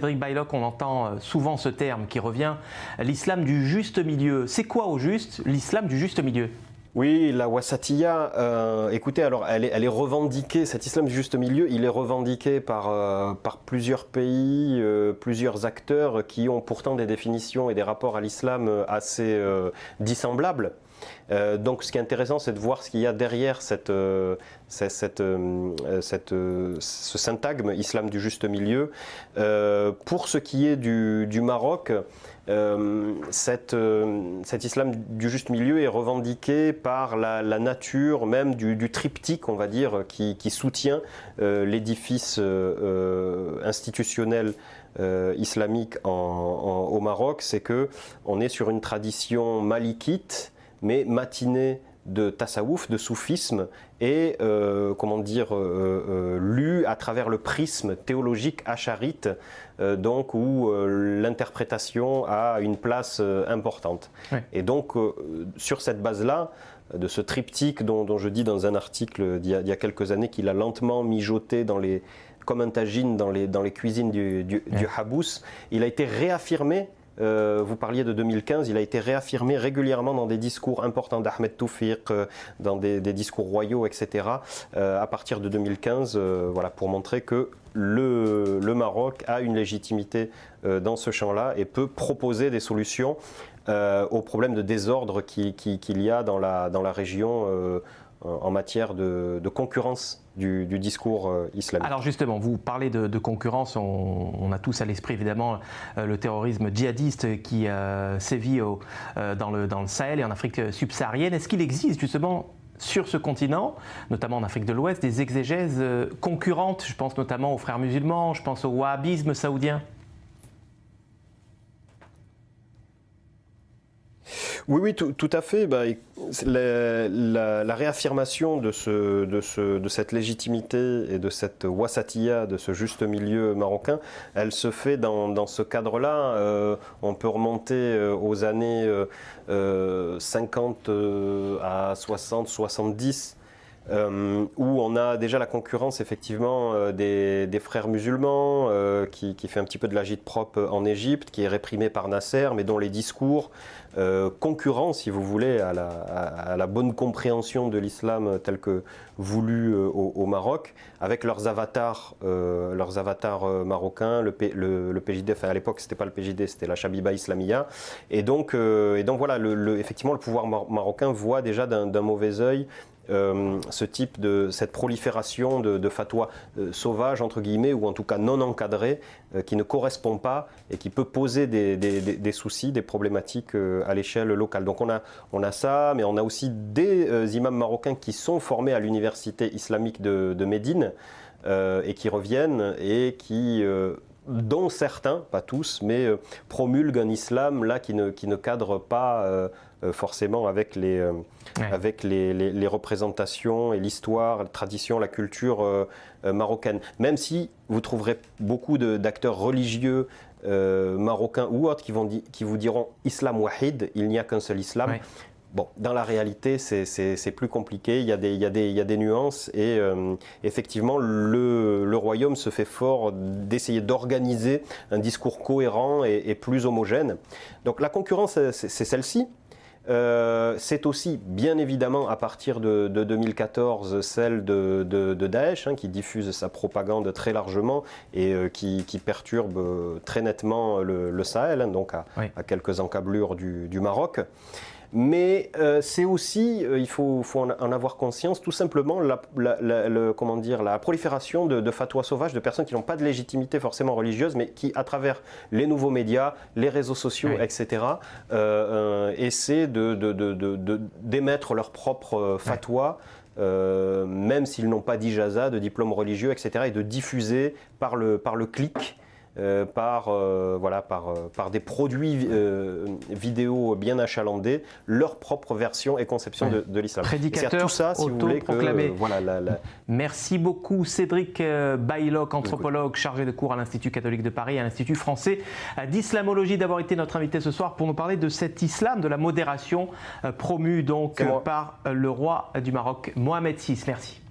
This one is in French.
Cédric Baylock, on entend souvent ce terme qui revient, l'islam du juste milieu. C'est quoi au juste l'islam du juste milieu? Oui, la wasatiyya, écoutez, alors elle est revendiquée, cet islam du juste milieu, il est revendiqué par plusieurs pays, plusieurs acteurs qui ont pourtant des définitions et des rapports à l'islam assez dissemblables. Donc ce qui est intéressant, c'est de voir ce qu'il y a derrière ce syntagme islam du juste milieu. Pour ce qui est du Maroc, cet islam du juste milieu est revendiqué par la nature même du triptyque, on va dire, qui soutient l'édifice institutionnel islamique au Maroc. C'est qu'on est sur une tradition malikite, mais matinée de tasawwuf, de soufisme, et comment dire, lu à travers le prisme théologique acharite, donc où l'interprétation a une place importante. Oui. Et donc sur cette base-là, de ce triptyque dont je dis dans un article d'il y a quelques années qu'il a lentement mijoté comme un tagine dans les cuisines du Habous, il a été réaffirmé. Vous parliez de 2015, il a été réaffirmé régulièrement dans des discours importants d'Ahmed Toufiq, dans des discours royaux, etc. À partir de 2015, voilà, pour montrer que le Maroc a une légitimité dans ce champ-là et peut proposer des solutions aux problèmes de désordre qu'il y a dans la région en matière de concurrence du discours islamique. Alors justement, vous parlez de concurrence, on a tous à l'esprit évidemment le terrorisme djihadiste qui sévit dans le Sahel et en Afrique subsaharienne. Est-ce qu'il existe justement sur ce continent, notamment en Afrique de l'Ouest, des exégèses concurrentes? Je pense notamment aux frères musulmans, je pense au wahhabisme saoudien. Oui, tout à fait. La réaffirmation de cette légitimité et de cette wasatiyya, de ce juste milieu marocain, elle se fait dans ce cadre-là. On peut remonter aux années 50 à 60, 70. Où on a déjà la concurrence effectivement des frères musulmans qui fait un petit peu de l'agit-prop en Égypte, qui est réprimé par Nasser, mais dont les discours concurrents, si vous voulez, à la bonne compréhension de l'islam tel que voulu au Maroc, avec leurs avatars marocains, le PJD, enfin à l'époque c'était pas le PJD, c'était la Chabiba Islamia, et donc voilà, effectivement le pouvoir marocain voit déjà d'un mauvais œil cette prolifération de fatwas sauvages, entre guillemets, ou en tout cas non encadrés, qui ne correspond pas et qui peut poser des soucis, des problématiques à l'échelle locale. Donc on a ça, mais on a aussi des imams marocains qui sont formés à l'université islamique de Médine et qui reviennent et qui... dont certains, pas tous, mais promulguent un islam là qui ne cadre pas forcément avec les représentations et l'histoire, la tradition, la culture marocaine. Même si vous trouverez beaucoup d'acteurs religieux marocains ou autres qui vous diront islam wahid, il n'y a qu'un seul islam. Oui. Bon, dans la réalité, c'est plus compliqué, il y a des nuances et effectivement, le royaume se fait fort d'essayer d'organiser un discours cohérent et plus homogène. Donc la concurrence, c'est celle-ci. C'est aussi, bien évidemment, à partir de 2014, celle de Daesh, qui diffuse sa propagande très largement et qui perturbe très nettement le Sahel, donc à quelques encablures du Maroc. Mais c'est aussi, il faut en avoir conscience, tout simplement la prolifération de fatwas sauvages, de personnes qui n'ont pas de légitimité forcément religieuse, mais qui, à travers les nouveaux médias, les réseaux sociaux, etc., essaient d'émettre leurs propres fatwas, même s'ils n'ont pas d'ijaza, de diplôme religieux, etc., et de diffuser par le clic. Par des produits vidéo bien achalandés, leur propre version et conception de l'islam. Prédicateur, tout ça, si vous voulez, Merci beaucoup Cédric Baylock, anthropologue chargé de cours à l'Institut catholique de Paris et à l'Institut français d'islamologie, d'avoir été notre invité ce soir pour nous parler de cet islam, de la modération promue donc par le roi du Maroc, Mohamed VI. Merci.